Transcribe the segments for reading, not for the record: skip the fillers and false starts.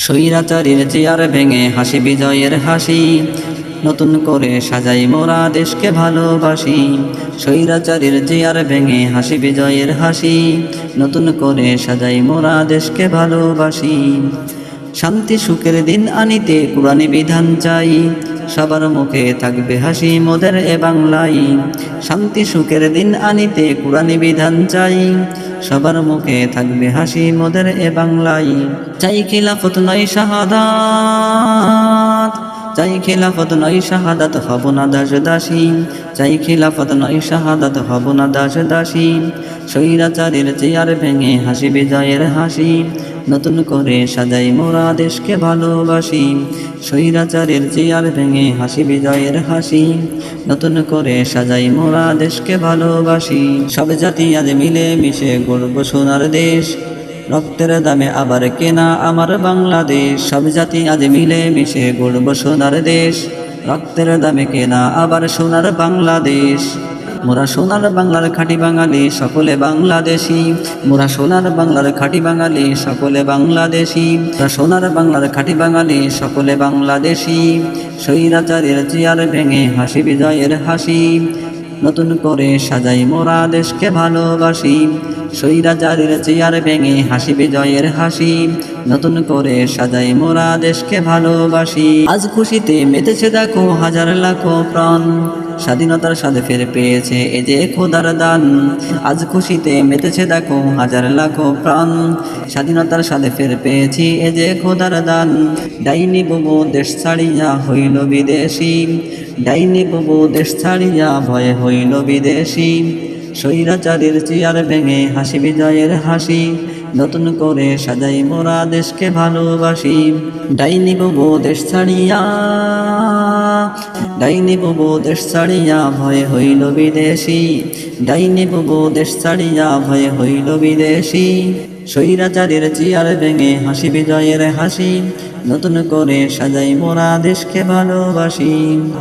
স্বৈরাচারীর chair ভেঙে হাসি বিজয়ের হাসি, নতুন করে সাজাই মোরা দেশকে ভালোবাসি। স্বৈরাচারীর চেয়ার ভেঙে হাসি বিজয়ের হাসি, নতুন করে সাজাই মোরা দেশকে ভালোবাসি। শান্তি সুখের দিন আনিতে কুরআনী বিধান চাই, সবার মুখে থাকবে হাসি মোদের এ বাংলায়। শান্তি সুখের দিন আনিতে কুরআনী বিধান চাই, সবার মুখে থাকবে হাসি মোদের এ বাংলায়। চাই খিলাফত নয় শাহাদাত, চাই খিলাফত নয় শাহাদাত, হব না দাস দাসী। চাই খিলাফত নয় শাহাদাত, হব না দাস দাসী। স্বৈরাচারীর চেয়ার ভেঙে হাসি বিজয়ের হাসি, নতুন করে সাজাই মোরা দেশকে ভালোবাসি। স্বৈরাচারীর চেয়ার ভেঙে হাসি বিজয়ের হাসি, নতুন করে সাজাই মোরা দেশকে ভালোবাসি। সব জাতি আজ মিলে মিশে গড়ব সোনার দেশ, রক্তের দামে আবার কেনা আমার বাংলাদেশ। সব জাতি আজ মিলে মিশে গড়ব সোনার দেশ, রক্তের দামে কেনা আবার সোনার বাংলাদেশ। মোরা সোনার বাংলার খাঁটি বাঙালি সকলে বাংলাদেশি, মোরা সোনার বাংলার খাঁটি বাঙালি সকলে বাংলাদেশি। মোরা সোনার বাংলার খাঁটি বাঙালি সকলে বাংলাদেশি। স্বৈরাচারীর চেয়ার ভেঙে হাসি বিজয়ের হাসি, নতুন করে সাজাই মোরা দেশকে ভালোবাসি। স্বৈরাচারীর চেয়ার ভেঙে হাসি বিজয়ের হাসি, নতুন করে সাজাই মোরা দেশকে ভালোবাসি। আজ খুশিতে মেতেছে দেখো হাজার লাখো প্রাণ, স্বাধীনতার স্বাদে ফের পেয়েছে এ যে খোদার দান। আজ খুশিতে মেতেছে দেখো হাজার লাখো প্রাণ, স্বাধীনতার স্বাদে ফের পেয়েছি এ যে খোদার দান। ডাইনি বুবু দেশ ছাড়িয়া হইল বিদেশি, ডাইনি বুবু দেশ ছাড়িয়া ভয়ে হইল বিদেশি। স্বৈরাচারীর চেয়ার ভেঙে হাসি বিজয়ের হাসি, নতুন করে সাজাই মোরা দেশকে ভালোবাসি। ডাইনি বুবু দেশ ছাড়িয়া, ডাইনি বুবু দেশ ছাড়িয়া ভয়ে হইল বিদেশি, ডাইনি বুবু দেশ ছাড়িয়া ভয়ে হইল বিদেশি। স্বৈরাচারীর চেয়ার ভেঙে হাসি বিজয়ের হাসি, নতুন করে সাজাই মোরা দেশকে ভালোবাসি।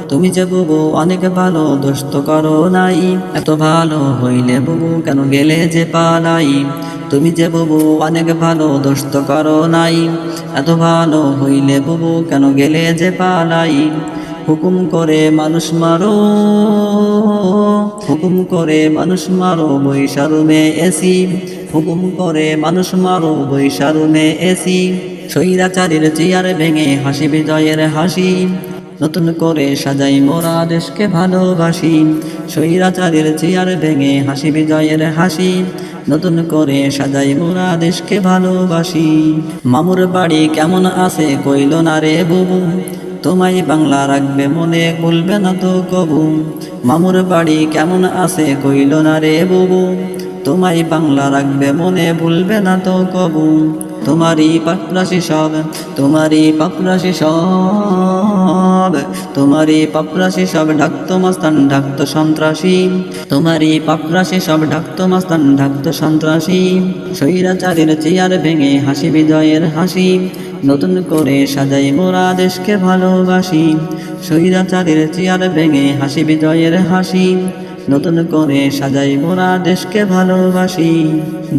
তুমি যে বুবু অনেক ভালো, দোষ তো করো নাই, এত ভালো হইলে বুবু কেন গেলে যে পালাই। তুমি যে বুবু অনেক ভালো, দোষ তো করো নাই, এত ভালো হইলে বুবু কেন গেলে যে পালাই। হুকুম করে মানুষ মারো, হুকুম করে মানুষ মারো বৈশারুমে এসি, হুকুম করে মানুষ মারো বৈশারুমে এসি। স্বৈরাচারীর চেয়ার ভেঙে হাসি বিজয়ের হাসি, নতুন করে সাজাই মোরা দেশকে ভালোবাসি। স্বৈরাচারীর চেয়ার ভেঙে হাসি বিজয়ের হাসি, নতুন করে সাজাই মোরা দেশকে ভালোবাসি। মামুর বাড়ি কেমন আছে কইল না রে বুবু, তোমায় বাংলা রাখবে মনে ভুলবে না তো কবু। মামুর বাড়ি কেমন আছে কইল না রে বুবু, তোমায় বাংলা রাখবে মনে ভুলবে না তো কবু। তোমারই পাপরাশি সব, তোমারই পাপরাশি সব, তোমারই পাপরাশি সব ঢাকতো মাস্তান ঢাকতো সন্ত্রাসী। তোমারই পাপরাশি সব ঢাকতো মাস্তান ঢাকতো সন্ত্রাসী। স্বৈরাচারীর চেয়ার ভেঙে হাসি বিজয়ের হাসি, নতুন করে সাজাই মোরা দেশকে ভালোবাসি। স্বৈরাচারীর চেয়ার ভেঙে হাসি বিজয়ের হাসি, নতুন করে সাজাই মোরা দেশকে ভালোবাসি।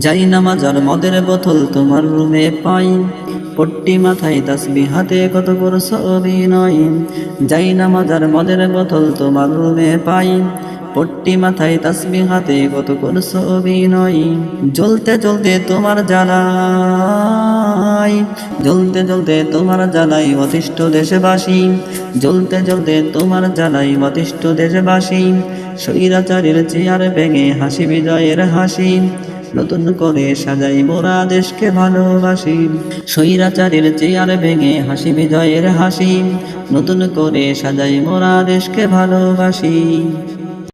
যাই নামাজার মদের বোতল তোমার রুমে পাই, পট্টি মাথায় তাসবিহ হাতে কত করছো অভিনয়। যাই নামাজার মদের বোতল তোমার রুমে পাই, পট্টি মাথায় তাসবিহ হাতে কত করছো অভিনয়। জ্বলতে জ্বলতে তোমার জ্বালাই, জ্বলতে জ্বলতে তোমার জ্বালাই অতিষ্ঠ দেশবাসী, জ্বলতে জ্বলতে তোমার জ্বালাই অতিষ্ঠ দেশবাসী। স্বৈরাচারীর চেয়ার ভেঙে হাসি বিজয়ের হাসি, নতুন করে সাজাই মোরা দেশকে ভালোবাসি। স্বৈরাচারীর চেয়ার ভেঙে হাসি বিজয়ের হাসি, নতুন করে সাজাই মোরা দেশকে ভালোবাসি।